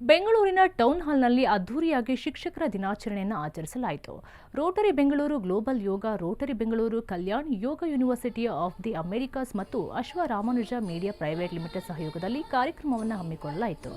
ಬೆಂಗಳೂರಿನ ಟೌನ್ ಹಾಲ್ನಲ್ಲಿ ಅದ್ದೂರಿಯಾಗಿ ಶಿಕ್ಷಕರ ದಿನಾಚರಣೆಯನ್ನು ಆಚರಿಸಲಾಯಿತು. Rotary Bengaluru global yoga, Rotary Bengaluru Kalyan, yoga university of the America's ಮತ್ತು ಅಶ್ವ ರಾಮಾನುಜ ಮೀಡಿಯಾ ಪ್ರೈವೇಟ್ ಲಿಮಿಟೆಡ್ ಸಹಯೋಗದಲ್ಲಿ ಕಾರ್ಯಕ್ರಮವನ್ನು ಹಮ್ಮಿಕೊಳ್ಳಲಾಯಿತು.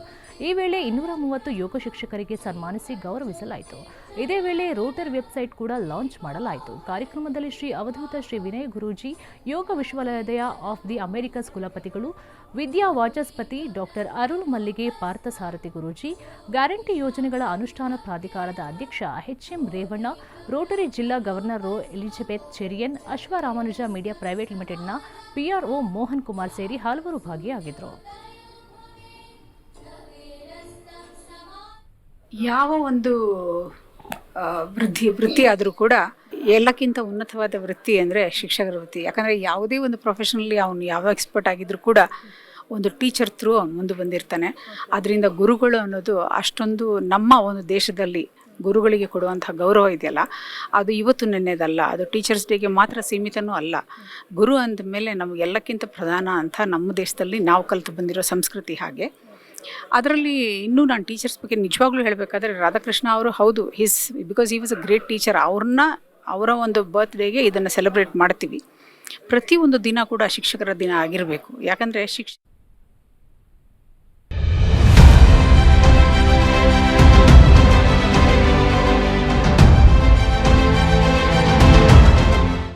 ಈ ವೇಳೆ 230 ಯೋಗ ಶಿಕ್ಷಕರಿಗೆ ಸನ್ಮಾನಿಸಿ ಗೌರವಿಸಲಾಯಿತು. ಇದೇ ವೇಳೆ ರೋಟರಿ ವೆಬ್ಸೈಟ್ ಕೂಡ ಲಾಂಚ್ ಮಾಡಲಾಯಿತು. ಕಾರ್ಯಕ್ರಮದಲ್ಲಿ ಶ್ರೀ ಅವಧೂತ Shri Vinay Guruji, Yoga Vishwavidyalaya of the Americas ಕುಲಪತಿಗಳು, ವಿದ್ಯಾ ವಾಚಸ್ಪತಿ ಡಾಕ್ಟರ್ ಅರುಣ್ ಮಲ್ಲಿಗೆ, ಪಾರ್ಥಸಾರಥಿ ಗುರೂಜಿ, ಗ್ಯಾರಂಟಿ ಯೋಜನೆಗಳ ಅನುಷ್ಠಾನ ಪ್ರಾಧಿಕಾರದ ಅಧ್ಯಕ್ಷ ಎಚ್.ಎಂ. ರೇವಣ್ಣ, ರೋಟರಿ ಜಿಲ್ಲಾ ಗವರ್ನರ್ ರೋ Elizabeth Cherian, Ashwa Ramanuja media private ಲಿಮಿಟೆಡ್ನ ಪಿಆರ್ಒ ಮೋಹನ್ ಕುಮಾರ್ ಸೇರಿ ಹಲವರು ಭಾಗಿಯಾಗಿದ್ದರು. ಯಾವ ಒಂದು ವೃತ್ತಿ ಆದರೂ ಕೂಡ ಎಲ್ಲಕ್ಕಿಂತ ಉನ್ನತವಾದ ವೃತ್ತಿ ಅಂದರೆ ಶಿಕ್ಷಕರ ವೃತ್ತಿ. ಯಾಕಂದರೆ ಯಾವುದೇ ಒಂದು ಪ್ರೊಫೆಷನಲ್ಲಿ ಅವನು ಯಾವ ಎಕ್ಸ್ಪರ್ಟ್ ಆಗಿದ್ದರೂ ಕೂಡ ಒಂದು ಟೀಚರ್ ಥ್ರೂ ಅವನು ಮುಂದೆ ಬಂದಿರ್ತಾನೆ. ಅದರಿಂದ ಗುರುಗಳು ಅನ್ನೋದು ಅಷ್ಟೊಂದು ನಮ್ಮ ಒಂದು ದೇಶದಲ್ಲಿ ಗುರುಗಳಿಗೆ ಕೊಡುವಂಥ ಗೌರವ ಇದೆಯಲ್ಲ, ಅದು ಇವತ್ತು ನೆನ್ನೆದಲ್ಲ, ಅದು ಟೀಚರ್ಸ್ ಡೇಗೆ ಮಾತ್ರ ಸೀಮಿತನೂ ಅಲ್ಲ. ಗುರು ಅಂದಮೇಲೆ ನಮಗೆಲ್ಲಕ್ಕಿಂತ ಪ್ರಧಾನ ಅಂತ ನಮ್ಮ ದೇಶದಲ್ಲಿ ನಾವು ಕಲಿತು ಬಂದಿರೋ ಸಂಸ್ಕೃತಿ ಹಾಗೆ. ಅದರಲ್ಲಿ ಇನ್ನೂ ನಾನು ಟೀಚರ್ಸ್ ಬಗ್ಗೆ ನಿಜವಾಗ್ಲೂ ಹೇಳಬೇಕಾದ್ರೆ ರಾಧಾಕೃಷ್ಣ ಅವರು ಹೌದು, because he was a great teacher. ಅವರ ಒಂದು ಬರ್ತ್ಡೇಗೆ ಇದನ್ನು ಸೆಲೆಬ್ರೇಟ್ ಮಾಡ್ತೀವಿ. ಪ್ರತಿಯೊಂದು ದಿನ ಕೂಡ ಶಿಕ್ಷಕರ ದಿನ ಆಗಿರಬೇಕು. ಯಾಕಂದರೆ